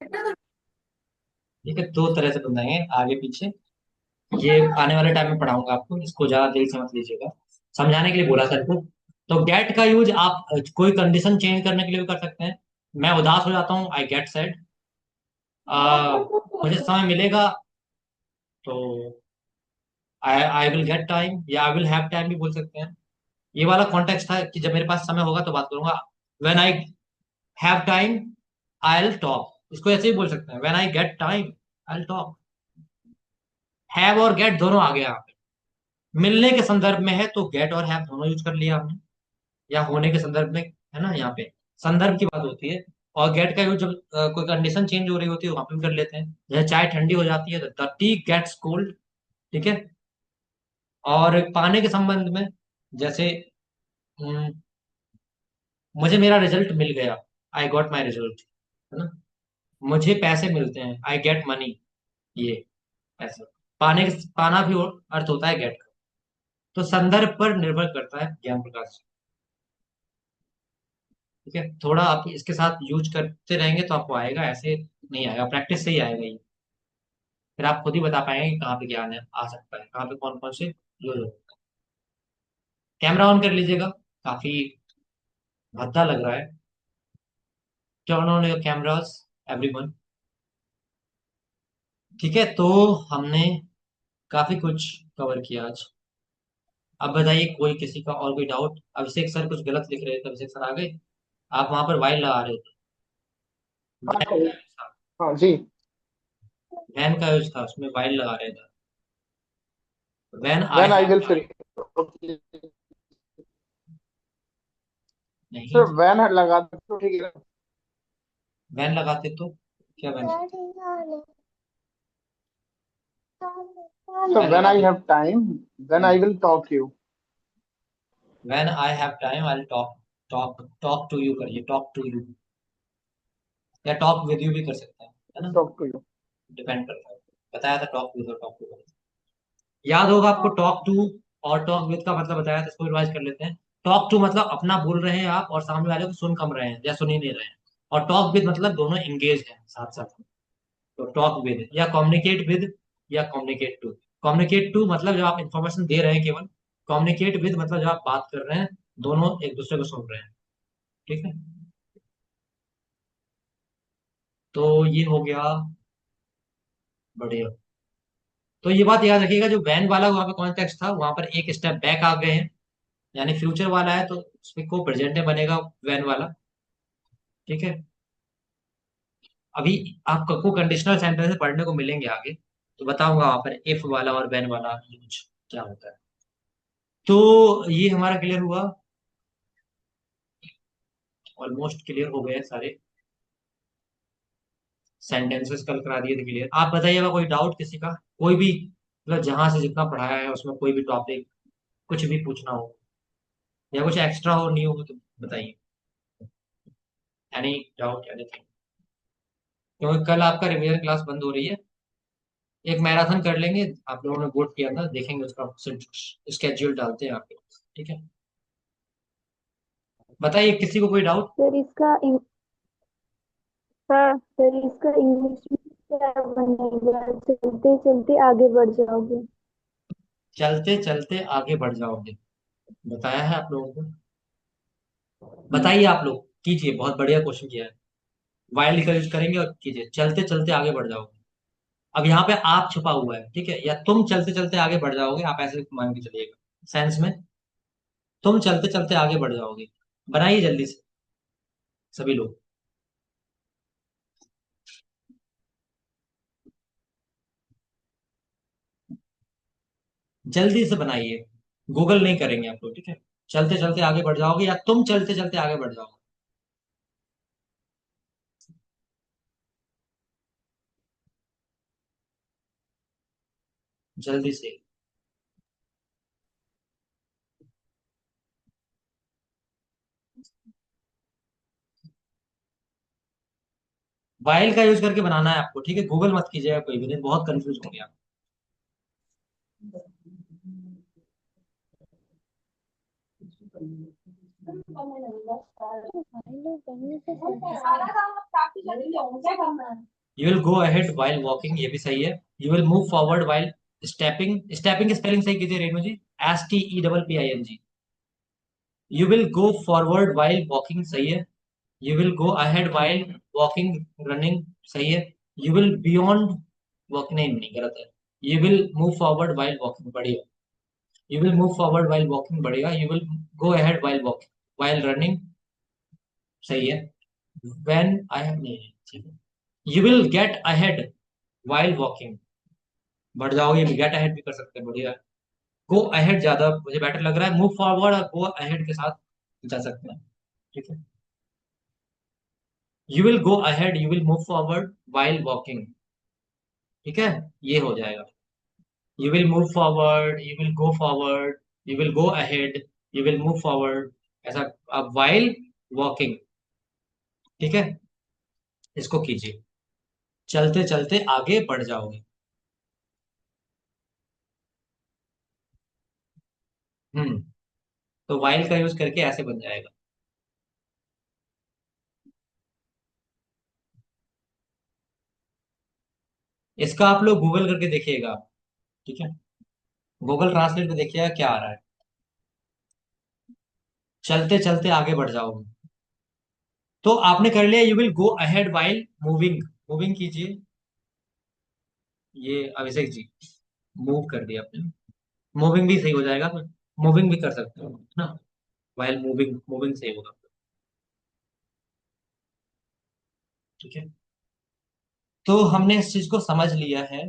ठीक है, दो तरह से बनाएंगे, आगे पीछे। ये आने वाले टाइम में पढ़ाऊंगा आपको, इसको ज्यादा देर से मत लीजिएगा, समझाने के लिए बोला सर को। तो गेट का यूज आप कोई कंडीशन चेंज करने के लिए भी कर सकते हैं। मैं उदास हो जाता हूँ, आई गेट सैड। मुझे समय मिलेगा, तो आई आई विल गेट टाइम, या आई विल हैव टाइम भी बोल सकते हैं। ये वाला कॉन्टेक्स्ट था कि जब मेरे पास समय होगा तो बात करूंगा। When I have time I will talk, इसको ऐसे ही बोल सकते हैं, when I get time I will talk. Have और गेट दोनों आ गया यहाँ पे। मिलने के संदर्भ में है तो गेट और हैव दोनों यूज कर लिया आपने, या होने के संदर्भ में, है ना, यहाँ पे संदर्भ की बात होती है। और गेट का यूज जब कोई कंडीशन चेंज हो रही होती है वहां पे भी कर लेते हैं, जैसे चाय ठंडी हो जाती है तो द टी गेट्स कोल्ड। ठीक है। और पाने के संबंध में, जैसे हम्म, मुझे मेरा रिजल्ट मिल गया, आई गॉट माई रिजल्ट, है ना। मुझे पैसे मिलते हैं, आई गेट मनी। ये ऐसा पाने, पाना भी अर्थ होता है गेट का। तो संदर्भ पर निर्भर करता है ज्ञान प्रकाश। ठीक है, थोड़ा आप इसके साथ यूज करते रहेंगे तो आपको आएगा, ऐसे नहीं आएगा, प्रैक्टिस से ही आएगा ये। फिर आप खुद ही बता पाएंगे कि कहाँ पे ज्ञान है आ सकता है, कहाँ पे कौन कौन से यूज हो। कैमरा ऑन कर लीजिएगा, काफी भद्दा लग रहा है। Turn on your cameras everyone. ठीक है, तो हमने काफी कुछ कवर किया आज। अब बताइए कोई किसी का और कोई डाउट। अभिषेक सर कुछ गलत लिख रहे थे, अभिषेक सर आ गए। आप वहां पर वाइल लगा रहे थे। हाँ वैन का यूज था, हाँ जी। वैन का यूज था, उसमें वाइल लगा रहे थे। When I when I have will time. Free. नहीं, सर व्हेन लगा दो तो ठीक है। वैन लगाते तो क्या when, sir when when I लगाते। Have time then I will talk you. When I have time I talk, talk to you करिए, टॉक टू यू, या टॉक विद यू भी कर सकते हैं, है ना। Talk to you. डिपेंड करता है। बताया था टॉक विद और टॉक टू। याद होगा आपको टॉक टू और टॉक विद का मतलब बताया था, इसको रिवाइज कर लेते हैं। टॉक टू मतलब अपना बोल रहे हैं आप और सामने वाले को सुन कम रहे हैं या सुन ही नहीं रहे हैं। और टॉक विद मतलब दोनों एंगेज हैं साथ साथ में। तो टॉक विद या कम्युनिकेट विद या कम्युनिकेट टू। कम्युनिकेट टू मतलब जब आप इंफॉर्मेशन दे रहे हैं केवल। कम्युनिकेट विद मतलब जब आप बात कर रहे हैं, दोनों एक दूसरे को सुन रहे हैं। ठीक है, तो ये हो गया, बढ़िया। तो ये बात याद रखिएगा, जो वैन वाला वहां पे कॉन्टेक्स्ट था वहां पर एक स्टेप बैक आ गए हैं, यानी फ्यूचर वाला है तो उसमें को प्रेजेंट में बनेगा वैन वाला। ठीक है। अभी आपको कंडीशनल सेंटेंस पढ़ने को मिलेंगे आगे, तो बताऊंगा वहां पर इफ वाला और वैन वाला यूज क्या होता है। तो ये हमारा क्लियर हुआ, ऑलमोस्ट क्लियर हो गए सारे सेंटेंसेस, कल करा दिए थे क्लियर। आप बताइएगा कोई डाउट किसी का, कोई भी, मतलब जहां से जितना पढ़ाया है उसमें कोई भी टॉपिक, कुछ भी पूछना हो या कुछ एक्स्ट्रा हो नहीं हो तो बताइए। एनी डाउट एनीथिंग, क्योंकि कल आपका रिवीजन क्लास बंद हो रही है। एक मैराथन कर लेंगे, आप लोगों ने वोट किया था, देखेंगे उसका स्केड्यूल डालते हैं आपके पास। ठीक है, बताइए किसी को कोई डाउट। सर इसका हाँ सर इसका इंग्लिश में क्या बनेगा? चलते चलते आगे बढ़ जाओगे। चलते चलते आगे बढ़ जाओगे, बताया है आप लोगों को। बताइए आप लोग, कीजिए, बहुत बढ़िया क्वेश्चन किया है। वाइल्ड का यूज करेंगे और कीजिए, चलते चलते आगे बढ़ जाओगे। अब यहाँ पे आप छुपा हुआ है, ठीक है, या तुम चलते चलते आगे बढ़ जाओगे, आप ऐसे मान के चलिएगा सेंस में। तुम चलते चलते आगे बढ़ जाओगे, बनाइए जल्दी से सभी लोग, जल्दी से बनाइए। गूगल नहीं करेंगे आप लोग, ठीक है। चलते चलते आगे बढ़ जाओगे या तुम चलते चलते आगे बढ़ जाओगे, जल्दी से। वाइल का यूज करके बनाना है आपको, ठीक है, गूगल मत कीजिएगा कोई भी, नहीं बहुत कंफ्यूज होंगे आप। You will go ahead while walking, ये भी सही है। You will move forward while stepping, stepping की स्पेलिंग सही कीजिए रेणु जी, STEPPING। You will go forward while walking सही है। You will go ahead while walking, running सही है। यू विल बियॉन्ड वॉक, नहीं नहीं गलत है। You will move forward while walking, बढ़िया। You will move forward while walking, बढ़िया। You will go ahead while walking, while running सही है। व्हेन आई हैव, नहीं, you will get ahead while walking, बढ़ जाओगे, गेट अहेड भी कर सकते हैं, बढ़िया। गो अहेड ज्यादा मुझे बेटर लग रहा है, मूव फॉरवर्ड और गो अहेड के साथ जा सकते हैं, ठीक है। You will go ahead, you will move forward while walking, ठीक है, ये हो जाएगा। You will move forward, you will go forward, you will go ahead, you will move forward, ऐसा। अब वाइल वॉकिंग, ठीक है, इसको कीजिए। चलते चलते आगे बढ़ जाओगे। हम्म, तो वाइल का यूज करके ऐसे बन जाएगा। इसका आप लोग गूगल करके देखिएगा, ठीक है, गूगल ट्रांसलेट पे देखिएगा क्या आ रहा है। चलते चलते आगे बढ़ जाओगे, तो आपने कर लिया। You will go ahead while moving, moving कीजिए। ये अभिषेक जी मूव कर दिया आपने, मूविंग भी सही हो जाएगा, मूविंग भी कर सकते हो ना, वाइल मूविंग, मूविंग सही होगा, ठीक है। तो हमने इस चीज को समझ लिया है।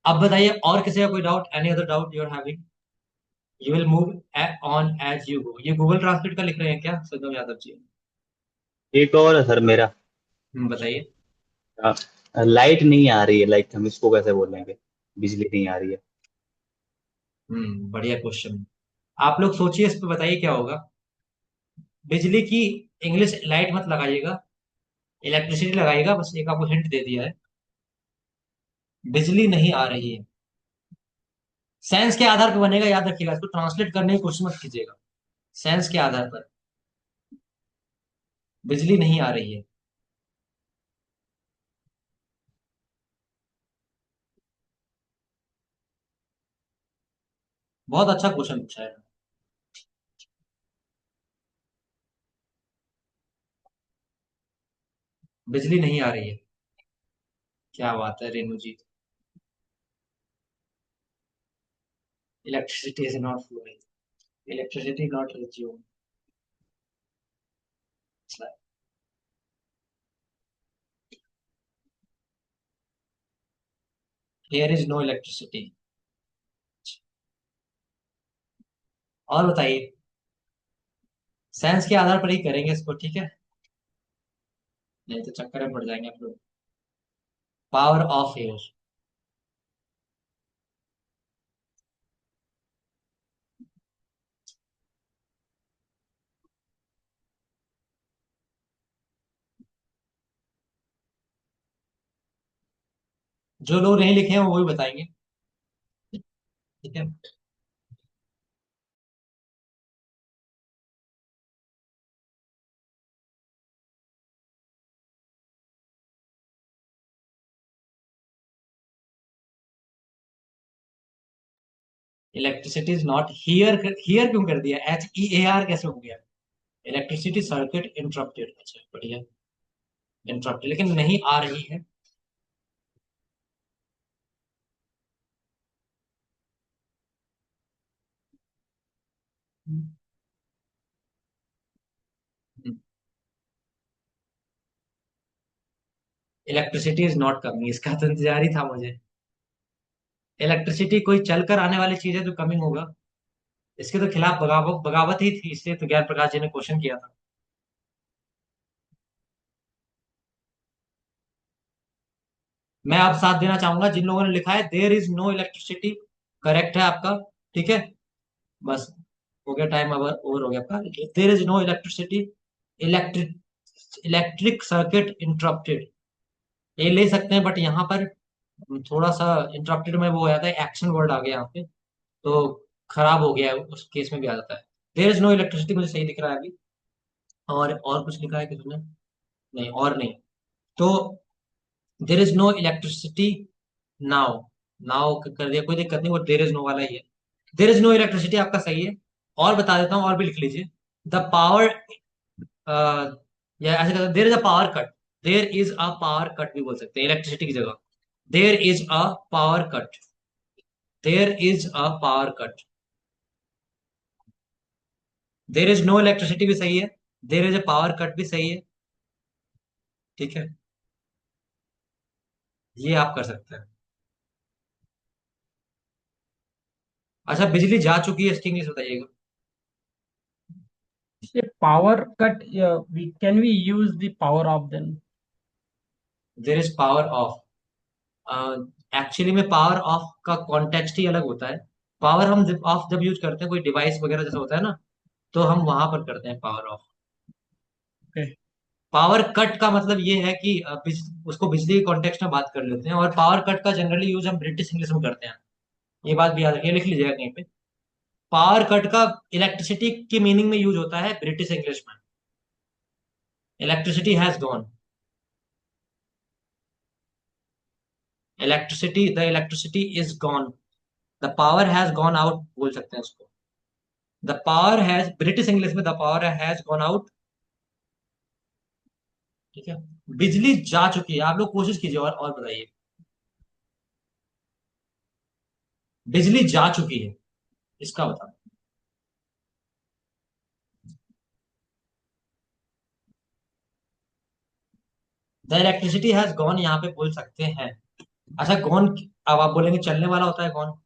अब बताइए और किसी का कोई doubt, any other doubt you are having. You will move on as you go, ये गूगल ट्रांसलेट का लिख रहे हैं क्या सदम यादव जी? एक और है सर मेरा। बताइए। लाइट नहीं आ रही है, लाइक हम इसको कैसे बोलेंगे? बिजली नहीं आ रही है। बढ़िया क्वेश्चन। आप लोग सोचिए इस पे, बताइए क्या होगा। बिजली की इंग्लिश लाइट मत लगाइएगा, इलेक्ट्रिसिटी लगाइएगा, बस एक आपको हिंट दे दिया है। बिजली नहीं आ रही है, साइंस के आधार पर बनेगा, याद रखिएगा, इसको ट्रांसलेट करने की कोशिश मत कीजिएगा। साइंस के आधार पर बिजली नहीं आ रही है। बहुत अच्छा क्वेश्चन पूछा है। बिजली नहीं आ रही है, क्या बात है Renu ji. Electricity is not flowing, electricity not resume, here is no electricity. और बताइए, साइंस के आधार पर ही करेंगे इसको, ठीक है, नहीं तो चक्कर में पड़ जाएंगे आप लोग। पावर ऑफ एयर, जो लोग नहीं लिखे हैं वो भी बताएंगे, ठीक है। Electricity is not here, here क्यों कर दिया, HEAR कैसे हो गया? इलेक्ट्रिसिटी सर्किट इंटरप्टेड, अच्छा बढ़िया, इंटरप्टेड लेकिन नहीं आ रही है। इलेक्ट्रिसिटी इज नॉट कमिंग, इसका तो इंतजार ही था मुझे। इलेक्ट्रिसिटी कोई चलकर आने वाली चीज है तो कमिंग होगा, इसके तो खिलाफ बगावत बगावत ही थी, इसलिए तो ज्ञान प्रकाश जी ने क्वेश्चन किया था। मैं अब साथ देना चाहूंगा जिन लोगों ने लिखा है there is no electricity, correct है आपका, ठीक है। बस हो गया टाइम, अब ओवर हो गया आपका। There is no electricity, electric, electric circuit interrupted, ये ले सकते हैं, बट यहाँ पर थोड़ा सा इंटरप्टेड में वो हो जाता है, एक्शन वर्ड आ गया यहाँ पे, तो खराब हो गया है उस केस में भी आ जाता है। देयर इज नो इलेक्ट्रिसिटी मुझे सही दिख रहा है अभी। और कुछ लिखा है किसने? नहीं, और नहीं। तो there is no electricity now. Now कर दिया, कोई दिक्कत नहीं, वो देयर इज नो वाला ही है। देयर इज नो इलेक्ट्रिसिटी आपका सही है। और बता देता हूँ, और भी लिख लीजिए। द पावर, या ऐसे कहते there is a power cut. There is a power cut भी बोल सकते हैं इलेक्ट्रिसिटी की जगह। There is a power cut. There is a power cut. There is no electricity भी सही है। There is a power cut भी सही है। ठीक है, ये आप कर सकते हैं। अच्छा, बिजली जा चुकी है, इसकी इंग्लिश बताइएगा। A power cut, we can we use the power off then? There is power off. Actually में पावर ऑफ का कॉन्टेक्स्ट ही अलग होता है। पावर हम ऑफ जब यूज करते हैं कोई डिवाइस वगैरह जैसा होता है ना, तो हम वहां पर करते हैं power of. Okay. Power cut का मतलब ये है कि उसको बिजली के कॉन्टेक्स्ट में बात कर लेते हैं, और पावर कट का जनरली यूज हम ब्रिटिश इंग्लिश में करते हैं। ये बात भी याद रखिए, लिख लीजिएगा कहीं पे। पावर कट का इलेक्ट्रिसिटी की मीनिंग में यूज होता है ब्रिटिश इंग्लिश में। Electricity has gone. Electricity, the electricity is gone. The power has gone out बोल सकते हैं उसको। The power has, British English में the power has gone out. ठीक है, बिजली जा चुकी है। आप लोग कोशिश कीजिए और बताइए। बिजली जा चुकी है, इसका बता। द इलेक्ट्रिसिटी हैज गॉन यहाँ पे बोल सकते हैं। अच्छा, गॉन, अब आप बोलेंगे चलने वाला होता है गॉन।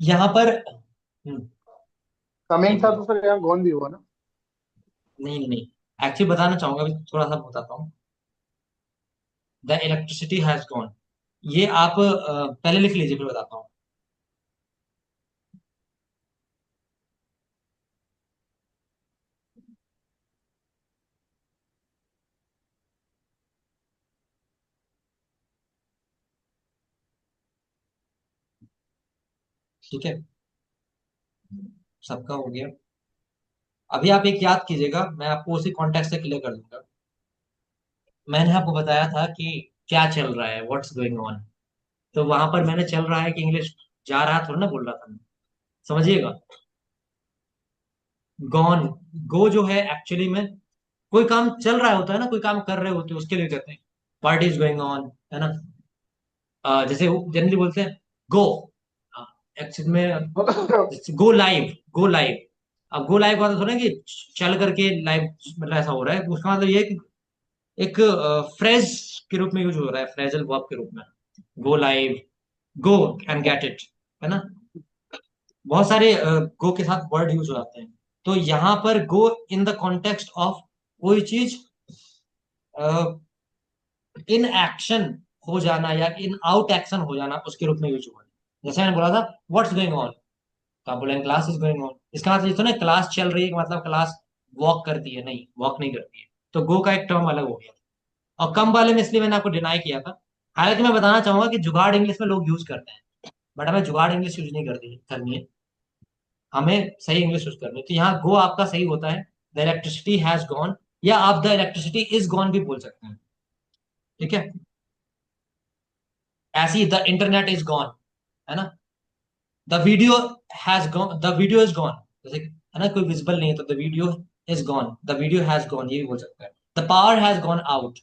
यहाँ पर कमिंग एक था मिनट। तो सर यहाँ गॉन भी हुआ ना। नहीं नहीं, एक्चुअली बताना चाहूंगा, अभी थोड़ा सा बताता हूँ। द इलेक्ट्रिसिटी हैज गॉन, ये आप पहले लिख लीजिए, फिर बताता हूँ। ठीक है, सबका हो गया। अभी आप एक याद कीजिएगा, मैं आपको उसी कॉन्टेक्स्ट से क्लियर कर दूंगा। मैंने आपको बताया था कि क्या चल रहा है, व्हाट्स गोइंग ऑन। तो वहां पर मैंने चल रहा है कि इंग्लिश जा रहा थोड़ा ना बोल रहा था मैं। समझिएगा। गॉन, गो जो है एक्चुअली में कोई काम चल रहा होता है ना, कोई काम कर रहे होते हैं उसके लिए कहते हैं पार्टी इज गोइंग ऑन, है ना। जैसे जनरली बोलते हैं गो, एक्चुअली में गो लाइव। Go live. अब गो लाइव का मतलब थोड़ा ना कि चल करके लाइव, मतलब ऐसा हो रहा है, उसका मतलब ये है कि एक फ्रेज के रूप में यूज हो रहा है, फ्रेजल वर्ब के रूप में। Go live, go and get it, है ना। बहुत सारे गो के साथ वर्ड यूज हो जाते हैं। तो यहाँ पर गो इन द कॉन्टेक्स्ट ऑफ कोई चीज इन एक्शन हो जाना या इन आउट एक्शन हो जाना, उसके रूप में यूज हुआ है। जैसे मैंने बोला था व्हाट्स गोइंग ऑन, तो आप बोलेंगे क्लास इज गोइंग ऑन। इसका मतलब ये तो ना क्लास चल रही है, मतलब क्लास वॉक करती है, नहीं वॉक नहीं करती है। तो गो का एक टर्म अलग हो गया। और कम वाले में इसलिए मैंने आपको डिनाई किया था। हालांकि मैं बताना चाहूंगा कि जुगाड़ इंग्लिश में लोग यूज करते हैं, बट हमें जुगाड़ इंग्लिश यूज नहीं करनी है। हमें सही इंग्लिश यूज करनी है। तो यहाँ गो आपका सही होता है, द इलेक्ट्रिसिटी हैज गॉन, या आप द इलेक्ट्रिसिटी इज गॉन भी बोल सकते हैं। ठीक है, ऐसी द इंटरनेट इज गॉन, है ना। The video has gone, the video is gone, जैसे है ना, कोई विजिबल नहीं है तो the video is gone, the video has gone, ये भी बोल सकते हैं। The power has gone out,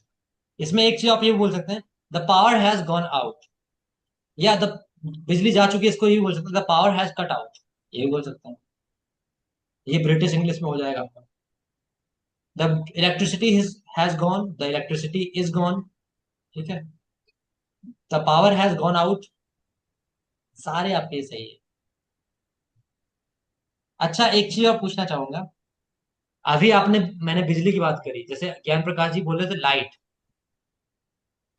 इसमें एक चीज आप ये भी बोल सकते हैं, the power has gone out. या द, बिजली जा चुकी है, इसको ये भी बोल सकते हैं, the power has cut out, ये भी बोल सकते हैं। ये ब्रिटिश इंग्लिश में हो जाएगा आपका। The electricity has gone, the electricity is gone. ठीक है, the power has gone out, सारे आपके सही है। अच्छा, एक चीज और पूछना चाहूंगा। अभी आपने, मैंने बिजली की बात करी, जैसे ज्ञान प्रकाश जी बोल रहे थे लाइट।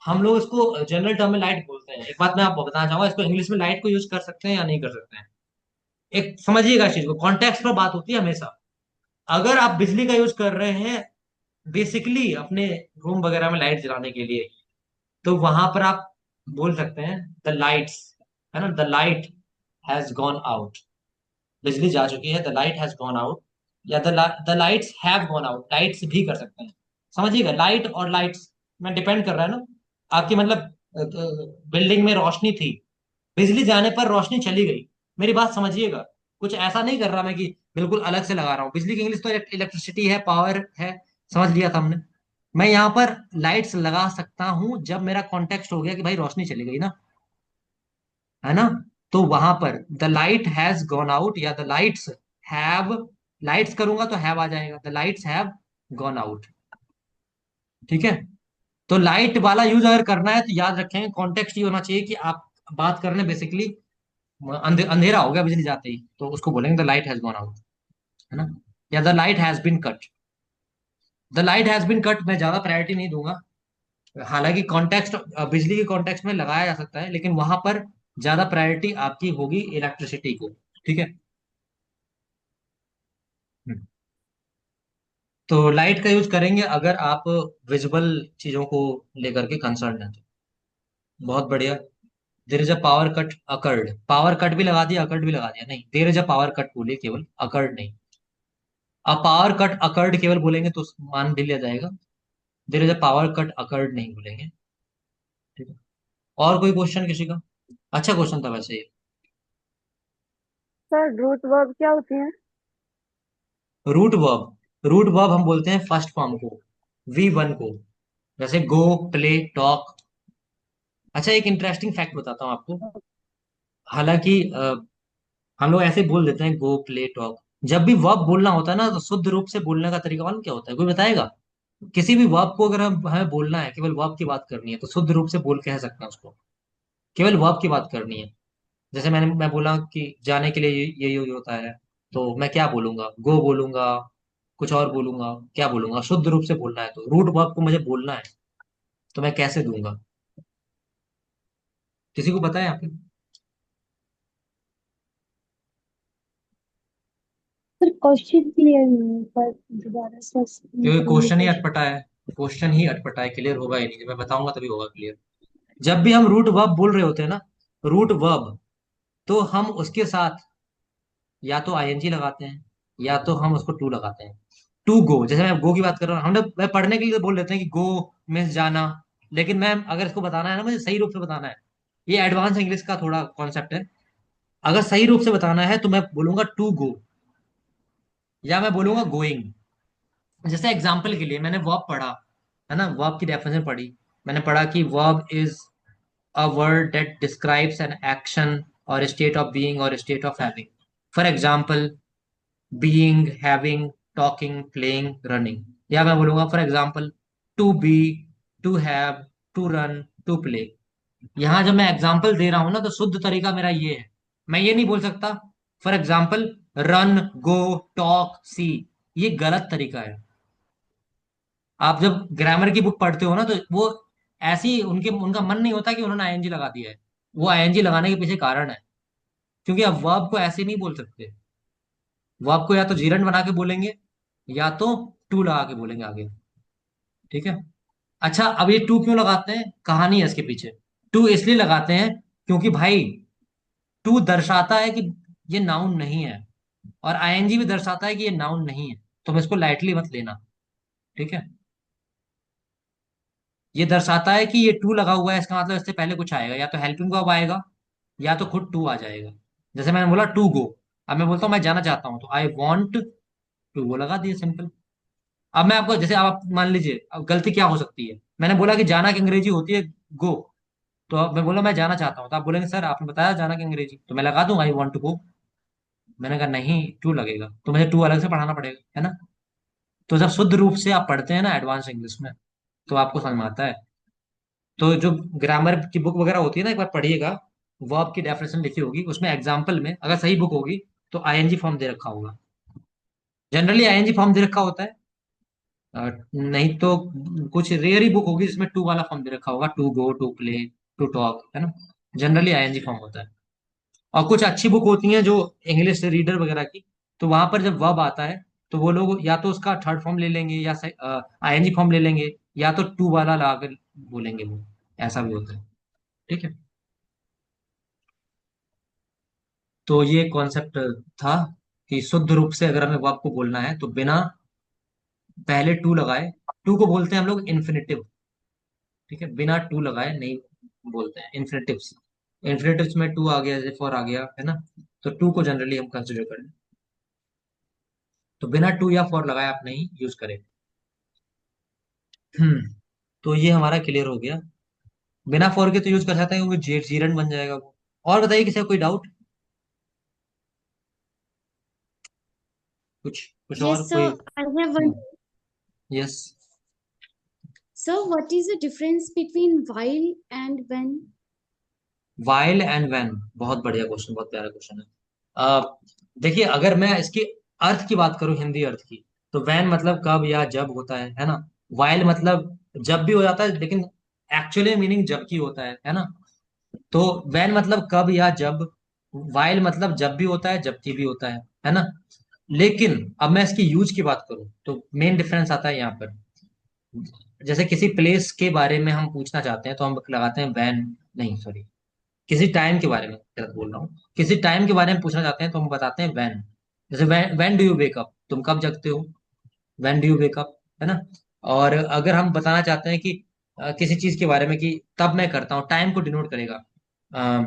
हम लोग इसको जनरल टर्म में लाइट बोलते हैं। एक बात मैं आपको बताना चाहूंगा, इसको इंग्लिश में लाइट को यूज कर सकते हैं या नहीं कर सकते हैं। एक समझिएगा इस चीज को, कॉन्टेक्स्ट पर बात होती है हमेशा। अगर आप बिजली का यूज कर रहे हैं बेसिकली अपने रूम वगैरह में लाइट जलाने के लिए, तो वहां पर आप बोल सकते हैं द लाइट्स, है ना, the light has gone out, बिजली जा चुकी है, the light has gone out, या the lights have gone out, lights भी कर सकते हैं। समझिएगा, लाइट और लाइट्स में डिपेंड कर रहा है ना आपकी, मतलब बिल्डिंग में रोशनी थी, बिजली जाने पर रोशनी चली गई। मेरी बात समझिएगा, कुछ ऐसा नहीं कर रहा मैं कि बिल्कुल अलग से लगा रहा हूँ। बिजली की इंग्लिश तो इलेक्ट्रिसिटी है, पावर है, समझ लिया था हमने। मैं यहाँ पर लाइट्स लगा सकता हूँ जब मेरा कॉन्टेक्स्ट हो गया कि भाई रोशनी चली गई ना, है ना। तो वहां पर the light has gone out या द लाइट्स हैव, लाइट्स करूंगा तो हैव आ जाएगा, the lights have gone out. ठीक है। तो लाइट वाला यूज अगर करना है तो याद रखें कॉन्टेक्स्ट ये होना चाहिए कि आप बात कर रहे हैं बेसिकली अंधेरा हो गया बिजली जाते ही, तो उसको बोलेंगे the light has gone out, है ना। या the light has been cut, the light has been cut मैं ज्यादा प्रायोरिटी नहीं दूंगा। हालांकि कॉन्टेक्स्ट बिजली के कॉन्टेक्स्ट में लगाया जा सकता है, लेकिन वहां पर ज्यादा प्रायोरिटी आपकी होगी इलेक्ट्रिसिटी को। ठीक है। हम्म। तो लाइट का यूज करेंगे अगर आप विजुअल चीजों को लेकर के कंसर्न है तो। बहुत बढ़िया। There is a power cut occurred, power cut भी लगा दिया, अकर्ड भी लगा दिया, नहीं, there is a power cut बोलिए केवल, अकर्ड नहीं। आप पावर कट अकर्ड केवल बोलेंगे तो मान भी लिया जाएगा, there is a power cut occurred नहीं बोलेंगे। ठीक है। और कोई क्वेश्चन किसी का? अच्छा क्वेश्चन था वैसे ये। सर रूट वर्ब क्या होती है? रूट वर्ब, रूट वर्ब हम बोलते हैं फर्स्ट फॉर्म को, V1 को, जैसे गो, प्ले, टॉक। अच्छा एक इंटरेस्टिंग फैक्ट बताता हूँ आपको। हालांकि हम लोग ऐसे बोल देते हैं गो, प्ले, टॉक। जब भी वर्ब बोलना होता है ना तो शुद्ध रूप से बोलने का तरीका मालूम क्या होता है, कोई बताएगा? किसी भी वर्ब को अगर हमें बोलना है, केवल वर्ब की बात करनी है, तो शुद्ध रूप से बोल कह सकते हैं उसको, केवल वर्ब की बात करनी है। जैसे मैं बोला कि जाने के लिए ये यूज होता है, तो मैं क्या बोलूंगा? गो बोलूंगा, कुछ और बोलूंगा, क्या बोलूंगा? शुद्ध रूप से बोलना है तो रूट वर्ब को मुझे बोलना है, तो मैं कैसे दूंगा? किसी को पता है यहाँ पे? सर क्वेश्चन क्लियर नहीं है, पर दोबारा से क्योंकि करेंगे क्वेश्चन ही क्वेश्चन। अटपटा है, क्वेश्चन ही अटपटा है, क्लियर होगा ही नहीं, जब मैं बताऊंगा तभी होगा क्लियर। जब भी हम रूट वर्ब बोल रहे होते हैं ना, रूट वर्ब, तो हम उसके साथ या तो आईएनजी लगाते हैं या तो हम उसको टू लगाते हैं। टू गो, जैसे मैं गो की बात कर रहा हूँ, हम लोग मैं पढ़ने के लिए तो बोल देते हैं कि गो मीन्स जाना, लेकिन मैं अगर इसको बताना है ना, मुझे सही रूप से बताना है, ये एडवांस इंग्लिश का थोड़ा कॉन्सेप्ट है। अगर सही रूप से बताना है तो मैं बोलूंगा टू गो, या मैं बोलूंगा गोइंग। जैसे एग्जाम्पल के लिए मैंने वर्ब पढ़ा, है ना, वर्ब की डेफिनेशन पढ़ी, मैंने पढ़ा कि verb is a word that describes an action or a state of being or a state of having. For example, being, having, talking, playing, running. या मैं बोलूंगा for example to be, to have, to run, to play. यहाँ जब मैं example दे रहा हूं ना तो शुद्ध तरीका मेरा ये है, मैं ये नहीं बोल सकता for example run, go, talk, see. ये गलत तरीका है। आप जब ग्रामर की बुक पढ़ते हो ना तो वो ऐसी उनके उनका मन नहीं होता कि उन्होंने आईएनजी लगा दिया है, वो आईएनजी लगाने के पीछे कारण है, क्योंकि आप वर्ब को ऐसे नहीं बोल सकते। वर्ब को या तो जीरंड बना के बोलेंगे या तो टू लगा के बोलेंगे आगे। ठीक है। अच्छा अब ये टू क्यों लगाते हैं, कहानी है इसके पीछे। टू इसलिए लगाते हैं क्योंकि भाई टू दर्शाता है कि ये नाउन नहीं है, और आईएनजी भी दर्शाता है कि ये नाउन नहीं है, तुम इसको लाइटली मत लेना। ठीक है। ये दर्शाता है कि ये टू लगा हुआ है, इसका मतलब इससे पहले कुछ आएगा, या तो हेल्पिंग वर्ब आएगा या तो खुद टू आ जाएगा। जैसे मैंने बोला टू गो, अब मैं बोलता हूँ मैं जाना चाहता हूँ, तो आई वॉन्ट टू गो लगा दिए, सिंपल। अब मैं आपको, जैसे आप मान लीजिए, अब गलती क्या हो सकती है, मैंने बोला कि जाना की अंग्रेजी होती है गो, तो अब मैं बोला मैं जाना चाहता हूँ, तो आप बोलेंगे सर आपने बताया जाना की अंग्रेजी, तो मैं लगा दूंगा आई वॉन्ट टू गो। मैंने कहा नहीं, टू लगेगा, तो मुझे टू अलग से पढ़ाना पड़ेगा, है ना। तो जब शुद्ध रूप से आप पढ़ते हैं ना एडवांस इंग्लिश में, तो आपको समझ में आता है। तो जो ग्रामर की बुक वगैरह होती है ना, एक बार पढ़िएगा, वर्ब की डेफिनेशन लिखी होगी उसमें, एग्जाम्पल में अगर सही बुक होगी तो आईएनजी फॉर्म दे रखा होगा, जनरली आईएनजी फॉर्म दे रखा होता है। नहीं तो कुछ रेयर ही बुक होगी जिसमें टू वाला फॉर्म दे रखा होगा, to go, to play, to talk, है ना। जनरली आईएनजी फॉर्म होता है। और कुछ अच्छी बुक होती हैं जो इंग्लिश रीडर वगैरह की, तो वहां पर जब वर्ब आता है तो वो लोग या तो उसका थर्ड फॉर्म ले लेंगे या आईएनजी फॉर्म ले लेंगे, या तो टू वाला ला कर बोलेंगे वो, ऐसा भी होता है। ठीक है। तो ये कॉन्सेप्ट था कि शुद्ध रूप से अगर हमें वर्ब को बोलना है तो बिना पहले टू लगाए, टू को बोलते हैं हम लोग इन्फिनेटिव, ठीक है, बिना टू लगाए नहीं बोलते हैं इन्फिनेटिव्स। इन्फिनेटिव्स में टू आ गया, जैसे फॉर आ गया, है ना, तो टू को जनरली हम कंसिडर करें, तो बिना टू या फॉर लगाए आप नहीं यूज करें। तो ये हमारा क्लियर हो गया। बिना फॉर के तो यूज कर सकते हैं क्योंकि जीरन बन जाएगा वो। और बताइए किसी का कोई डाउट, कुछ कुछ और Yes, कोई? sir. I have one. Yes. Sir, what is the difference between while and when? While and when, बहुत बढ़िया क्वेश्चन, बहुत प्यारा क्वेश्चन है। देखिए, अगर मैं इसकी अर्थ की बात करूं, हिंदी अर्थ की, तो वैन मतलब कब या जब होता है ना। वाइल मतलब जब भी हो जाता है, लेकिन एक्चुअली मीनिंग जब की होता है ना। तो वैन मतलब कब या जब, वाइल मतलब जब भी होता है, जबकि भी होता है ना। लेकिन अब मैं इसकी यूज की बात करूं तो मेन डिफरेंस आता है यहाँ पर। जैसे किसी प्लेस के बारे में हम पूछना चाहते हैं तो हम लगाते हैं वैन, नहीं सॉरी, किसी टाइम के बारे में गलत बोल रहा हूँ, किसी टाइम के बारे में पूछना चाहते हैं तो हम बताते हैं व्हेन। जैसे when do you wake up, तुम कब जगते हो, when do you wake up, है ना। और अगर हम बताना चाहते हैं कि किसी चीज के बारे में कि तब मैं करता हूँ, टाइम को डिनोट करेगा। अ,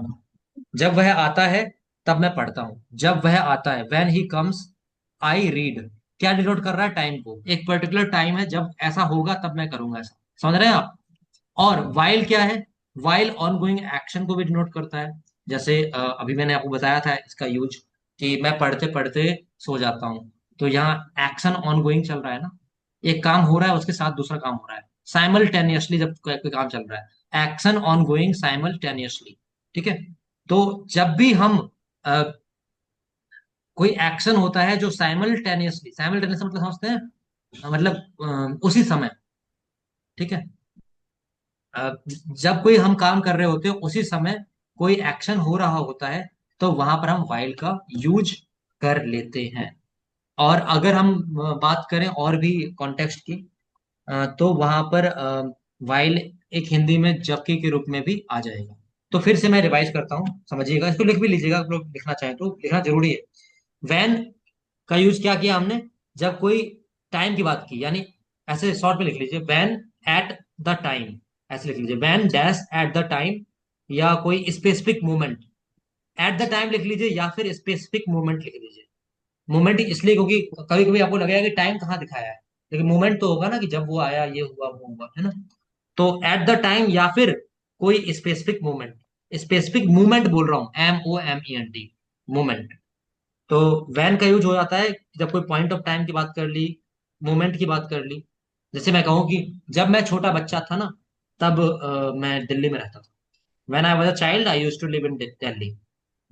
जब वह आता है तब मैं पढ़ता हूँ, जब वह आता है when he comes I read, क्या डिनोट कर रहा है, टाइम को, एक पर्टिकुलर टाइम है जब ऐसा होगा तब मैं करूंगा ऐसा, समझ रहे हैं आप। और वाइल क्या है, वाइल ऑन गोइंग एक्शन को भी डिनोट करता है। जैसे अभी मैंने आपको बताया था इसका यूज, कि मैं पढ़ते पढ़ते सो जाता हूँ, तो यहाँ एक्शन ऑन गोइंग चल रहा है ना, एक काम हो रहा है उसके साथ दूसरा काम हो रहा है साइमल्टेनियसली, जब कोई काम चल रहा है, एक्शन ऑन गोइंग साइमल्टेनियसली, ठीक है। तो जब भी हम अ, कोई एक्शन होता है जो साइमल्टेनियसली, साइमल्टेनियस मतलब समझते हैं, मतलब उसी समय, ठीक है। अ, जब कोई हम काम कर रहे होते हैं उसी समय कोई एक्शन हो रहा होता है, तो वहां पर हम वाइल का यूज कर लेते हैं। और अगर हम बात करें और भी कॉन्टेक्स्ट की, तो वहां पर वाइल एक हिंदी में जबकि के रूप में भी आ जाएगा। तो फिर से मैं रिवाइज करता हूँ, समझिएगा, इसको लिख भी लीजिएगा, आप लोग लिखना चाहें तो लिखना जरूरी है। वैन का यूज क्या किया हमने, जब कोई टाइम की बात की, यानी ऐसे शॉर्ट में लिख लीजिए, वैन एट द टाइम, ऐसे लिख लीजिए, when dash at the time, या कोई specific moment, at the time लिख लीजिए या फिर स्पेसिफिक मोमेंट लिख लीजिए। मोमेंट इसलिए क्योंकि कभी कभी आपको लगेगा कि टाइम कहाँ दिखाया है, लेकिन मोमेंट तो होगा ना, कि जब वो आया, ये हुआ, वो हुआ, है ना। तो एट द टाइम या फिर कोई स्पेसिफिक मोमेंट, स्पेसिफिक मूवमेंट बोल रहा हूँ, MOMENT, मोमेंट। तो वैन का यूज हो जाता है जब कोई पॉइंट ऑफ टाइम की बात कर ली, मोमेंट की बात कर ली। जैसे मैं कहूँ कि जब मैं छोटा बच्चा था ना, तब मैं दिल्ली में रहता था। When I was a child I used to live in Delhi,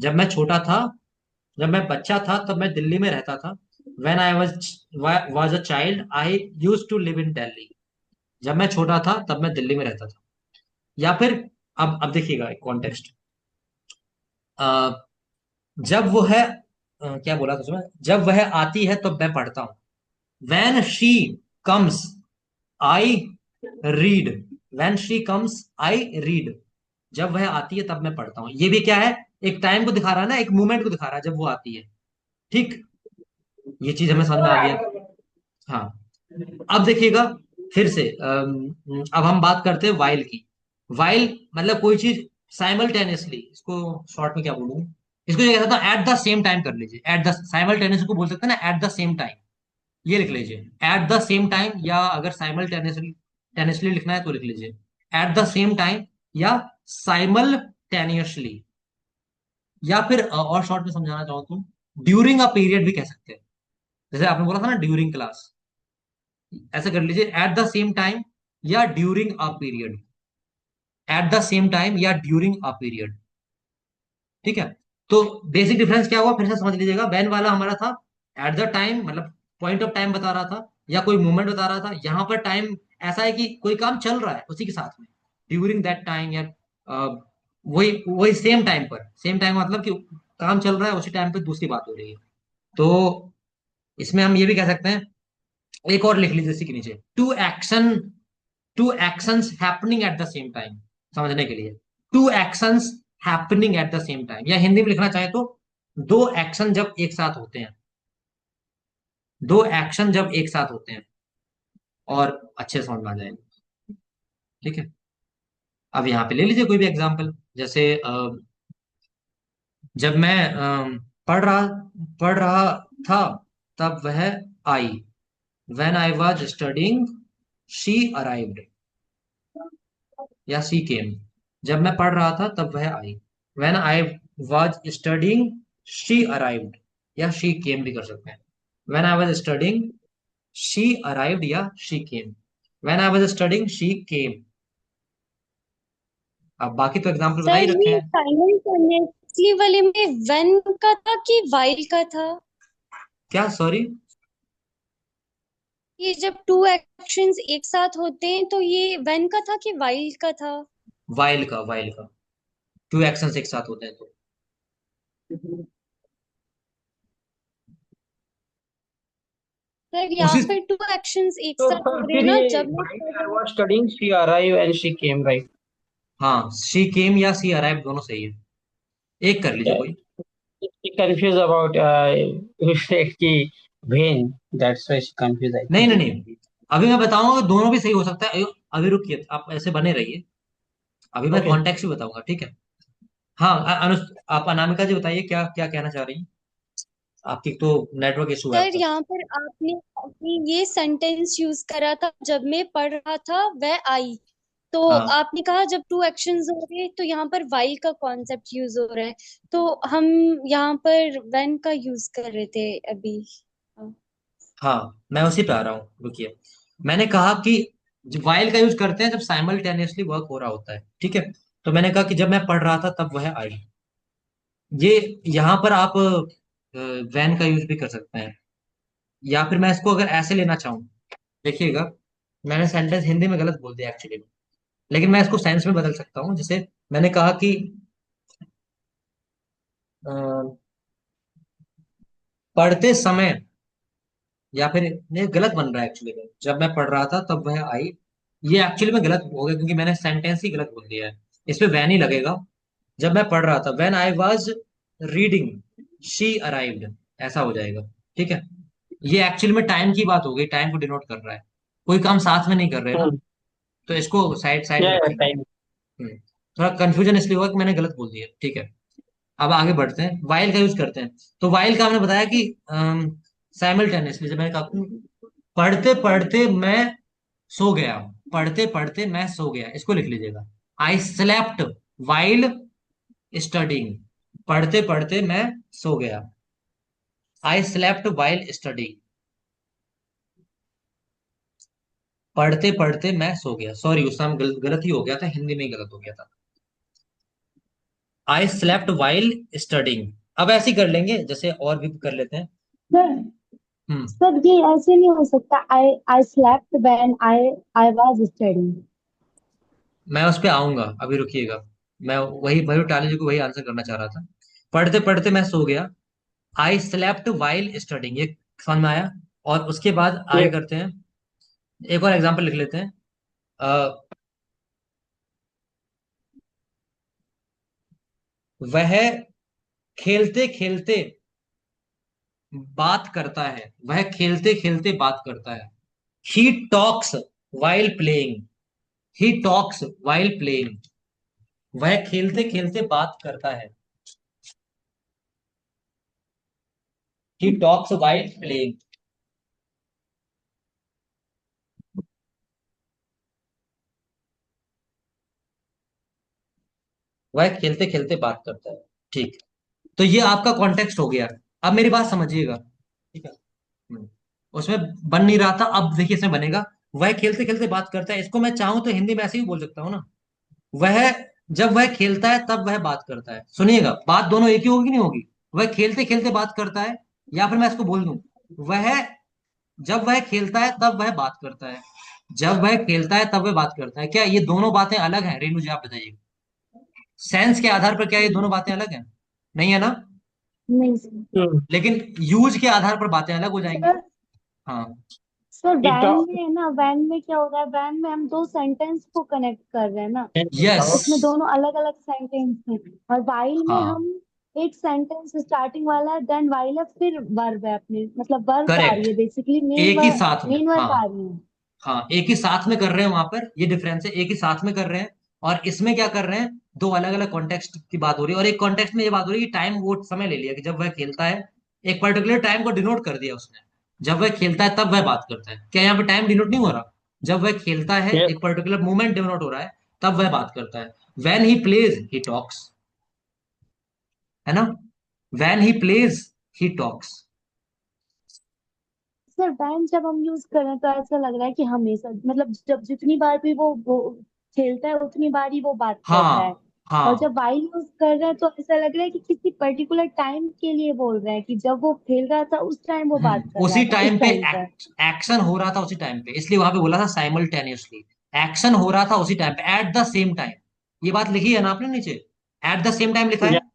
जब मैं छोटा था, जब मैं बच्चा था तब मैं दिल्ली में रहता था। When I was a child I used to live in Delhi, जब मैं छोटा था तब मैं दिल्ली में रहता था। या फिर अब देखिएगा एक कॉन्टेक्स्ट, जब वो है, क्या बोला था उसमें, जब वह आती है तब मैं पढ़ता हूँ, when she comes I read, when she comes I read, जब वह आती है तब मैं पढ़ता हूँ। ये भी क्या है, एक टाइम को दिखा रहा है ना, एक मूवमेंट को दिखा रहा है जब वो आती है, ठीक। ये चीज हमें समझ में आ गया। हाँ, अब देखिएगा फिर से, अब हम बात करते हैं वाइल की। वाइल मतलब कोई चीज साइमल्टेनियसली, इसको शॉर्ट में क्या बोलूं, इसको ये कहता था एट द सेम टाइम कर लीजिए, एट द साइमल्टेनियस को बोल सकते हैं ना, एट द सेम टाइम, ये लिख लीजिए, एट द सेम टाइम, या अगर साइमल्टेनियसली टेनियसली लिखना है तो लिख लीजिए एट द सेम टाइम, या साइमल्टेनियसली, या फिर और शॉर्ट में समझाना चाहो तो ड्यूरिंग अ पीरियड भी कह सकते हैं। जैसे आपने बोला था ना ड्यूरिंग क्लास, ऐसा कर लीजिए एट द सेम टाइम या during a period, eight the same time या ड्यूरिंग अ पीरियड, ठीक है। तो बेसिक डिफरेंस क्या हुआ फिर से समझ लीजिएगा, वैन वाला हमारा था एट द टाइम, मतलब पॉइंट ऑफ टाइम बता रहा था या कोई मूवमेंट बता रहा था। यहाँ पर टाइम ऐसा है कि कोई काम चल रहा है उसी के साथ में, ड्यूरिंग दैट टाइम, या वही वही सेम टाइम पर, सेम टाइम मतलब कि काम चल रहा है उसी टाइम पे दूसरी बात हो रही है। तो इसमें हम ये भी कह सकते हैं, एक और लिख लीजिए इसी के नीचे, two actions happening at the same time, समझने के लिए, two actions happening at the same time, या हिंदी में लिखना चाहे तो दो एक्शन जब एक साथ होते हैं, दो एक्शन जब एक साथ होते हैं और अच्छे समझ में आ जाएंगे। ठीक है, अब यहाँ पे ले लीजिए कोई भी एग्जांपल, जैसे जब मैं पढ़ रहा था तब वह आई। When I was studying, she arrived या she came। जब मैं पढ़ रहा था तब वह आई। When I was studying, she arrived या she came भी कर सकते हैं। When I was studying, she arrived या she came। When I was studying, she came। अब बाकी तो एग्जाम्पल बता ही सर रखे ये हैं। साइमल्टेनियसली वाले में व्हेन का था कि वाइल का था? क्या, सॉरी? ये जब टू एक्शंस एक साथ होते हैं तो ये व्हेन का था कि वाइल का था? वाइल का टू एक्शंस एक साथ होते हैं तो। सर यहाँ उसी, पर टू एक्शंस एक तो साथ हो सर रहे हैं फिर ना, ये जब मैं while पढ़ I रहा was studying, she arrived and she came, right? हाँ, शी केम या शी अराइव दोनों सही है, एक कर लीजिए Yeah. कोई। She confused about you said कि when, that's why she confused, I नहीं think. नहीं नहीं, अभी मैं बताऊंगा, दोनों भी सही हो सकता है। अभी रुकिए, आप ऐसे बने रहिए, अभी मैं Okay. कॉन्टेक्स्ट भी बताऊंगा, ठीक है। हाँ, आप अनामिका जी बताइए, क्या क्या कहना चाह रही हैं? आपकी तो नेटवर्क इशू है सर आपका। यहाँ पर आपने आपने ये सेंटेंस यूज करा था, जब मैं पढ़ रहा था वह आई। तो हाँ आपने कहा जब टू एक्शंस हो रहे हैं तो यहाँ पर वाइल का कॉन्सेप्ट यूज हो रहा है। तो हम यहाँ पर व्हेन का यूज कर रहे थे अभी। हाँ। हाँ, मैं उसी पे आ रहा हूँ, रुकिए। मैंने कहा कि वाइल का यूज करते हैं जब साइमल्टेनियसली वर्क हो रहा होता है, ठीक है। तो मैंने कहा कि जब मैं पढ़ रहा था तब वह आई। ये यहाँ पर आप वैन का यूज भी कर सकते हैं, या फिर मैं इसको अगर ऐसे लेना चाहूँ, देखिएगा, मैंने सेंटेंस हिंदी में गलत बोल दिया एक्चुअली, लेकिन मैं इसको सेंस में बदल सकता हूँ। जैसे मैंने कहा कि अ, पढ़ते समय, या फिर ये गलत बन रहा है एक्चुअली में, जब मैं पढ़ रहा था तब वह आई। ये एक्चुअली में गलत हो गया क्योंकि मैंने सेंटेंस ही गलत बोल दिया है। इस पे वैन ही लगेगा। जब मैं पढ़ रहा था, when I was reading, she arrived, ऐसा हो जाएगा। ठीक है, ये एक्चुअली में टाइम की बात हो गई, टाइम को डिनोट कर रहा है, कोई काम साथ में नहीं कर रहे ना। Hmm. तो इसको साइड साइड में Yeah, yeah, रखिए। time. थोड़ा कंफ्यूजन इसलिए हुआ कि मैंने गलत बोल दिया, ठीक है। अब आगे बढ़ते हैं, वाइल का यूज करते हैं। तो वाइल का हमने बताया कि साइमल्टेनियसली, जब मैंने कहा पढ़ते पढ़ते मैं सो गया, पढ़ते पढ़ते मैं सो गया, इसको लिख लीजिएगा। आई स्लेप्ट वाइल स्टडिंग, पढ़ते पढ़ते मैं सो गया। आई स्लेप्ट वाइल स्टडिंग, पढ़ते पढ़ते मैं सो गया। सॉरी, उस टाइम गलत ही हो गया था, हिंदी में ही गलत हो गया था। I slept while studying. अब ऐसे ही कर लेंगे, जैसे और भी कर लेते हैं। सर हम्म सर ये ऐसे नहीं हो सकता, I I slept when I I was studying. मैं उस पे आऊंगा, अभी रुकिएगा। मैं वही वही टाली जी को वही आंसर करना चाह रहा था। पढ़ते पढ़ते मैं सो गया, आई स्लेप्ट वाइल स्टडिंग, ये समझ में आया। और उसके बाद आगे Yes. करते हैं, एक और एग्जांपल लिख लेते हैं। अ, वह खेलते खेलते बात करता है, वह खेलते खेलते बात करता है। He talks while playing, he talks while playing, वह खेलते खेलते बात करता है। ही टॉक्स वाइल प्लेइंग, वह खेलते खेलते बात करता है। ठीक, तो ये आपका कॉन्टेक्स्ट हो गया। अब मेरी बात समझिएगा, ठीक है। उसमें बन नहीं रहा था, अब देखिए इसमें बनेगा। वह खेलते खेलते बात करता है, इसको मैं चाहूं तो हिंदी में ऐसे ही बोल सकता हूँ ना। वह, जब वह खेलता है तब वह बात करता है। सुनिएगा, बात दोनों एक ही होगी, नहीं होगी? वह खेलते खेलते बात करता है, या फिर मैं इसको बोल दूं, वह, जब वह खेलता है तब वह बात करता है। जब वह खेलता है तब वह बात करता है, क्या ये दोनों बातें अलग हैं? रेणु जी, आप बताइए, सेंस के आधार पर क्या ये दोनों बातें अलग हैं? नहीं है ना? नहीं सर। Hmm. लेकिन यूज के आधार पर बातें अलग हो जाएंगी। सर हाँ सर It वैन talk. में है ना, वैन में क्या हो रहा है, वैन में हम दो सेंटेंस को कनेक्ट कर रहे हैं ना, यस, उसमें दोनों अलग अलग सेंटेंस हैं। और वाइल में हाँ हम एक सेंटेंस स्टार्टिंग वाला है, देन वाइल है, फिर वर्ब है अपने, मतलब वर्ब आ रही करेक्ट, है बेसिकली, एक ही साथ में, मेन वर्ब हाँ। आ रही है। हाँ, एक ही साथ में कर रहे हैं, वहां पर ये डिफरेंस है, एक ही साथ में कर रहे हैं। और इसमें क्या कर रहे हैं, दो अलग अलग कॉन्टेक्स्ट की बात हो रही है, और एक कॉन्टेक्स्ट में ये बात हो रही है कि टाइम, वो समय ले लिया कि जब वह खेलता है, एक पर्टिकुलर टाइम को डिनोट कर दिया उसने। जब वह खेलता है तब वह बात करता है, क्या यहाँ पे टाइम डिनोट नहीं हो रहा? जब वह खेलता है, Yes. एक पर्टिकुलर मोमेंट डिनोट हो रहा है, तब वह बात करता है। When he plays he talks, है ना? When he plays he talks. Sir when जब हम यूज कर रहे हैं तो ऐसा लग रहा है कि हमेशा, मतलब जब जितनी बार भी वो खेलता है उतनी बार ही वो बात करता है। हाँ, और हाँ। जब वाइल यूज कर रहे हैं तो ऐसा लग रहा है कि किसी पर्टिकुलर टाइम के लिए बोल रहे हैं, कि जब वो खेल रहा था उस टाइम वो बात कर रहा उसी था, टाइम उस पे टाइम पर। एक्शन हो रहा था, उसी टाइम पे, इसलिए वहां पे बोला था साइमल्टेनियसली। एक्शन हो रहा था उसी टाइम पे, एट द सेम टाइम। ये बात लिखी है ना आपने नीचे? एट द सेम टाइम लिखा Yeah. है,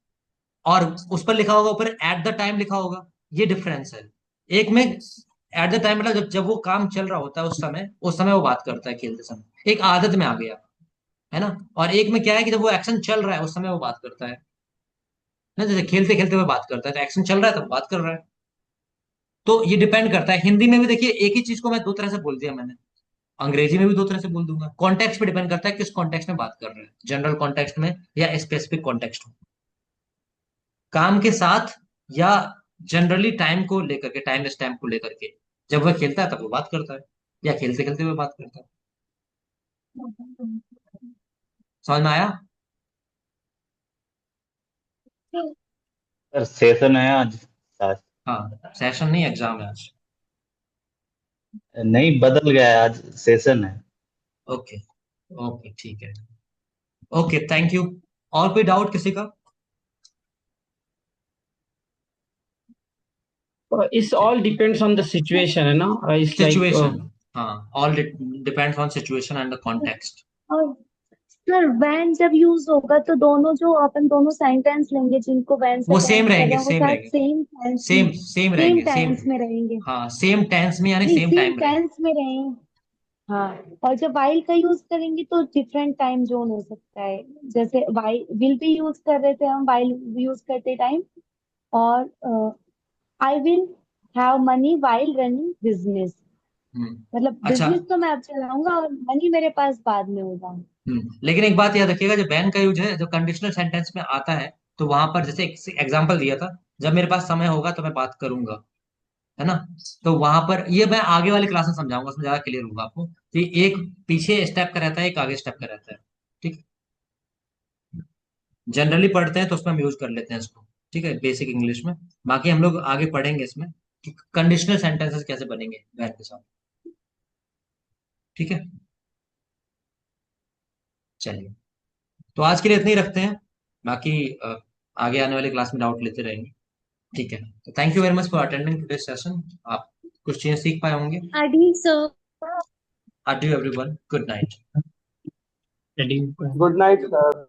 और उस पर लिखा होगा ऊपर एट द टाइम लिखा होगा। ये डिफरेंस है। एक में एट द टाइम मतलब जब जब वो काम चल रहा होता है, उस समय वो बात करता है, खेलते समय, एक आदत में आ गया, है ना? और एक में क्या है कि जब वो एक्शन चल रहा है उस समय वो बात करता है ना, जैसे खेलते खेलते हुए बात करता है, तो एक्शन चल रहा है तब बात कर रहा है। तो ये डिपेंड करता है। हिंदी में भी देखिए, एक ही चीज को मैं दो तरह से बोल दिया मैंने, अंग्रेजी में भी दो तरह से बोल दूंगा। कॉन्टेक्स्ट पे डिपेंड करता है किस कॉन्टेक्स्ट में बात कर रहे हैं, जनरल कॉन्टेक्स्ट में या स्पेसिफिक कॉन्टेक्स्ट में, काम के साथ, या जनरली टाइम को लेकर के, टाइम स्टैम्प को लेकर के। जब वह खेलता है तब वो बात करता है, या खेलते खेलते हुए बात करता है। समझ में आया? सर सेशन है आज आज। हाँ, सेशन नहीं, एग्जाम है आज। नहीं, बदल गया है, आज सेशन है। ओके, ओके, ठीक है। Okay, thank you. और कोई डाउट किसी का? It's all depends on the situation, है ना? It's like सिचुएशन, हाँ, all depends on situation and the context. और सर वैन जब यूज होगा तो दोनों, जो अपन दोनों सेंटेंस लेंगे जिनको वैन से वो कनेक्ट सेम कर रहे रहेंगे, हैं, वो सेम शायद रहेंगे, सेम टेंस में, सेम सेम रहेंगे, सेम। टेंस में रहेंगे। हाँ, सेम टेंस में यानी नहीं, सेम सेम टाइम रहेंगे। टेंस में रहेंगे। हाँ, और जब वाइल का यूज करेंगे तो डिफरेंट टाइम जोन हो सकता है। जैसे वाइल विल भी यूज कर रहे थे हम वाइल यूज करते टाइम, और I will have money while running business, मतलब अच्छा। बिजनेस तो मैं अब चलाऊंगा और मनी मेरे पास बाद में होगा। लेकिन एक बात याद रखिएगा, जो बैन का यूज है, जो कंडीशनल सेंटेंस में आता है, तो वहां पर जैसे एक एग्जांपल दिया था, जब मेरे पास समय होगा तो मैं बात करूंगा, है ना? तो वहां पर ये मैं आगे वाली क्लास में समझाऊंगा, उसमें ज्यादा क्लियर होगा आपको कि एक पीछे स्टेप का रहता है, एक आगे स्टेप का रहता है। ठीक। जनरली पढ़ते हैं तो उसमें हम यूज कर लेते हैं इसको, ठीक है, बेसिक इंग्लिश में। बाकी हम लोग आगे पढ़ेंगे इसमें कि कंडीशनल सेंटेंसेस कैसे बनेंगे बैन के साथ। ठीक है, चलिए। तो आज के लिए इतना ही रखते हैं, बाकी आगे आने वाली क्लास में डाउट लेते रहेंगे। ठीक है, तो thank you very much for attending today session. आप कुछ चीजें सीख पाए होंगे। आदि sir. Adieu everyone, good night. ready. Good night sir.